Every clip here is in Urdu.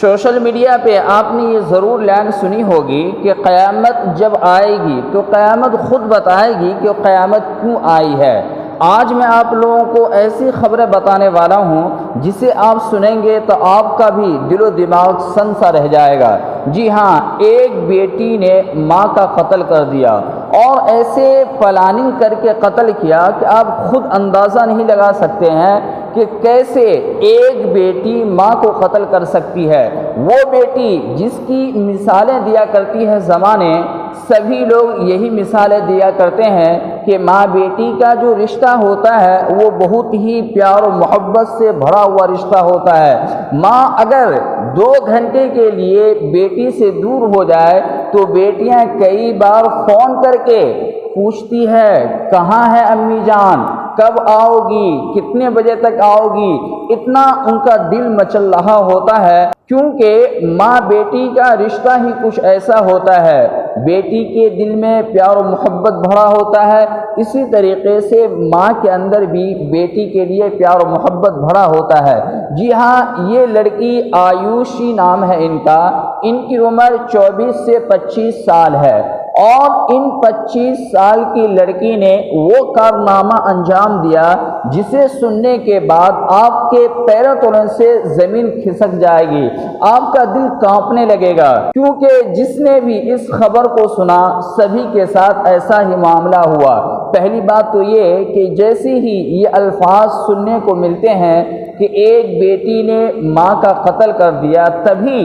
سوشل میڈیا پہ آپ نے یہ ضرور لائن سنی ہوگی کہ قیامت جب آئے گی تو قیامت خود بتائے گی کہ قیامت کیوں آئی ہے۔ آج میں آپ لوگوں کو ایسی خبریں بتانے والا ہوں جسے آپ سنیں گے تو آپ کا بھی دل و دماغ سنسا رہ جائے گا۔ جی ہاں، ایک بیٹی نے ماں کا قتل کر دیا اور ایسے پلاننگ کر کے قتل کیا کہ آپ خود اندازہ نہیں لگا سکتے ہیں کہ کیسے ایک بیٹی ماں کو قتل کر سکتی ہے۔ وہ بیٹی جس کی مثالیں دیا کرتی ہے زمانے، سبھی لوگ یہی مثالیں دیا کرتے ہیں کہ ماں بیٹی کا جو رشتہ ہوتا ہے وہ بہت ہی پیار و محبت سے بھرا ہوا رشتہ ہوتا ہے۔ ماں اگر 2 گھنٹے کے لیے بیٹی سے دور ہو جائے تو بیٹیاں کئی بار فون کر کے پوچھتی ہے کہاں ہے امی جان، کب آؤ گی، کتنے بجے تک آؤ گی۔ اتنا ان کا دل مچل رہا ہوتا ہے، کیونکہ ماں بیٹی کا رشتہ ہی کچھ ایسا ہوتا ہے۔ بیٹی کے دل میں پیار و محبت بھرا ہوتا ہے، اسی طریقے سے ماں کے اندر بھی بیٹی کے لیے پیار و محبت بھرا ہوتا ہے۔ جی ہاں، یہ لڑکی آیوشی نام ہے ان کا، ان کی عمر 24 سے 25 سال ہے، اور ان 25 سال کی لڑکی نے وہ کارنامہ انجام دیا جسے سننے کے بعد آپ کے پیروں تلے سے زمین کھسک جائے گی، آپ کا دل کانپنے لگے گا، کیونکہ جس نے بھی اس خبر کو سنا سبھی کے ساتھ ایسا ہی معاملہ ہوا۔ پہلی بات تو یہ کہ جیسے ہی یہ الفاظ سننے کو ملتے ہیں کہ ایک بیٹی نے ماں کا قتل کر دیا، تبھی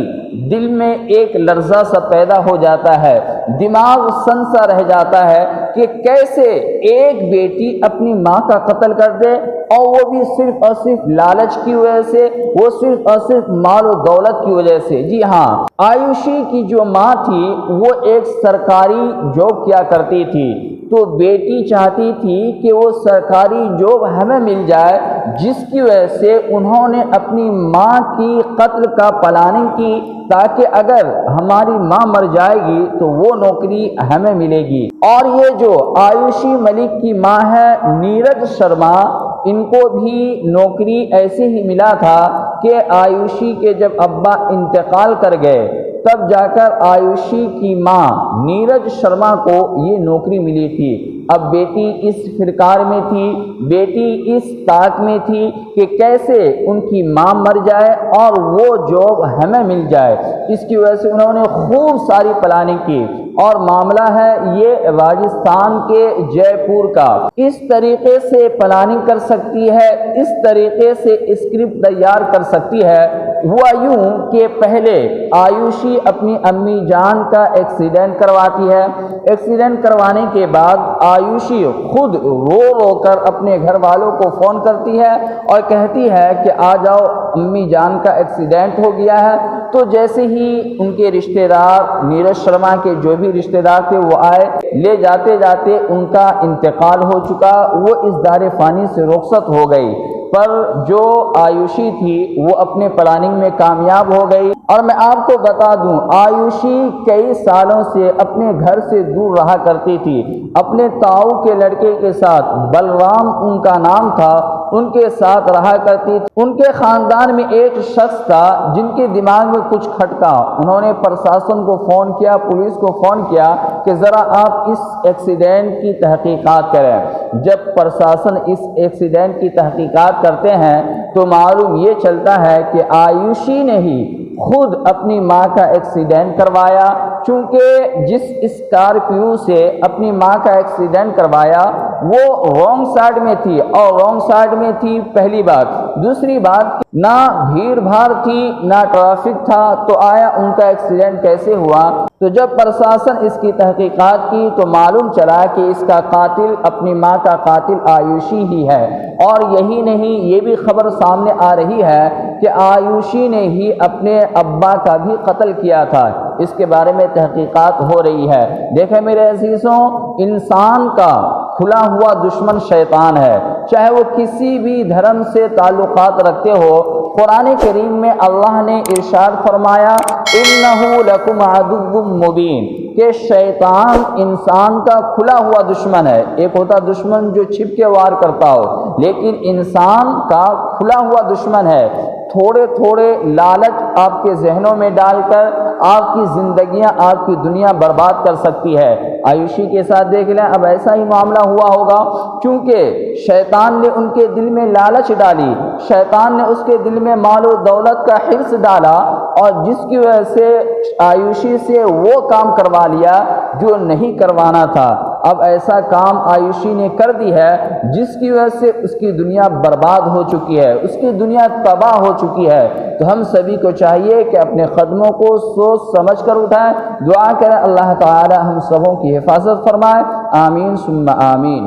دل میں ایک لرزہ سا پیدا ہو جاتا ہے، دماغ سنسا رہ جاتا ہے کہ کیسے ایک بیٹی اپنی ماں کا قتل کر دے، اور وہ بھی صرف اور صرف لالچ کی وجہ سے، وہ صرف اور صرف مال و دولت کی وجہ سے۔ جی ہاں، آیوشی کی جو ماں تھی وہ ایک سرکاری جاب کیا کرتی تھی، تو بیٹی چاہتی تھی کہ وہ سرکاری جاب ہمیں مل جائے، جس کی وجہ سے انہوں نے اپنی ماں کی قتل کا پلاننگ کی، تاکہ اگر ہماری ماں مر جائے گی تو وہ نوکری ہمیں ملے گی۔ اور یہ جو آیوشی ملک کی ماں ہے نیرج شرما، ان کو بھی نوکری ایسے ہی ملا تھا کہ آیوشی کے جب ابا انتقال کر گئے تب جا کر آیوشی کی ماں نیرج شرما کو یہ نوکری ملی تھی۔ اب بیٹی اس فکار میں تھی، بیٹی اس طاق میں تھی کہ کیسے ان کی ماں مر جائے اور وہ جاب ہمیں مل جائے۔ اس کی وجہ سے انہوں نے خوب ساری پلاننگ کی، اور معاملہ ہے یہ راجستھان کے جے پور کا۔ اس طریقے سے پلاننگ کر سکتی ہے، اس طریقے سے اسکرپٹ تیار کر سکتی ہے۔ ہوا یوں کہ پہلے آیوشی اپنی امی جان کا ایکسیڈنٹ کرواتی ہے، ایکسیڈنٹ کروانے کے بعد آیوشی خود رو رو کر اپنے گھر والوں کو فون کرتی ہے اور کہتی ہے کہ آ جاؤ امی جان کا ایکسیڈنٹ ہو گیا ہے۔ تو جیسے ہی ان کے رشتہ دار نیرج شرما کے جو بھی رشتہ دار تھے وہ آئے، لے جاتے جاتے ان کا انتقال ہو چکا، وہ اس دار فانی سے رخصت ہو گئی، پر جو آیوشی تھی وہ اپنے پلاننگ میں کامیاب ہو گئی۔ اور میں آپ کو بتا دوں، آیوشی کئی سالوں سے اپنے گھر سے دور رہا کرتی تھی، اپنے تاؤ کے لڑکے کے ساتھ، بلرام ان کا نام تھا، ان کے ساتھ رہا کرتی تھی۔ ان کے خاندان میں ایک شخص تھا جن کے دماغ میں کچھ کھٹکا، انہوں نے پرشاسن کو فون کیا، پولیس کو فون کیا کہ ذرا آپ اس ایکسیڈنٹ کی تحقیقات کریں۔ جب پرشاسن اس ایکسیڈنٹ کی تحقیقات کرتے ہیں تو معلوم یہ چلتا ہے کہ آیوشی نے ہی خود اپنی ماں کا ایکسیڈنٹ کروایا، چونکہ جس اسکارپیو سے اپنی ماں کا ایکسیڈنٹ کروایا وہ رونگ سائڈ میں تھی، اور رونگ سائڈ میں تھی، پہلی بات۔ دوسری بات، نہ بھیڑ بھاڑ تھی نہ ٹریفک تھا، تو آیا ان کا ایکسیڈنٹ کیسے ہوا؟ تو جب پرشاسن اس کی تحقیقات کی تو معلوم چلا کہ اس کا قاتل، اپنی ماں کا قاتل آیوشی ہی ہے، اور یہی نہیں، یہ بھی خبر سامنے آ رہی ہے کہ آیوشی نے ہی اپنے ابا کا بھی قتل کیا تھا۔ اس کے بارے میں تحقیقات ہو رہی ہے۔ دیکھیں میرے عزیزوں، انسان کا کھلا ہوا دشمن شیطان ہے، چاہے وہ کسی بھی دھرم سے تعلقات رکھتے ہو۔ قرآن کریم میں اللہ نے ارشاد فرمایا اِنَّهُ لَكُمْ عَدُوٌّ مُّبِينٌ، کہ شیطان انسان کا کھلا ہوا دشمن ہے۔ ایک ہوتا دشمن جو چھپ کے وار کرتا ہو، لیکن انسان کا کھلا ہوا دشمن ہے۔ تھوڑے تھوڑے لالچ آپ کے ذہنوں میں ڈال کر آپ کی زندگیاں، آپ کی دنیا برباد کر سکتی ہے۔ عیاشی کے ساتھ دیکھ لیں، اب ایسا ہی معاملہ ہوا ہوگا، کیونکہ شیطان نے ان کے دل میں لالچ ڈالی، شیطان نے اس کے دل میں مال و دولت کا حرص ڈالا، اور جس کی وجہ سے عیاشی سے وہ کام کروا لیا جو نہیں کروانا تھا۔ اب ایسا کام عیاشی نے کر دی ہے جس کی وجہ سے اس کی دنیا برباد ہو چکی ہے، اس کی دنیا تباہ ہو چکی ہے۔ تو ہم سبھی کو چاہیے کہ اپنے قدموں کو سوچ سمجھ کر اٹھائیں، دعا کریں اللہ تعالی ہم سبوں کی حفاظت فرمائے، آمین ثم آمین۔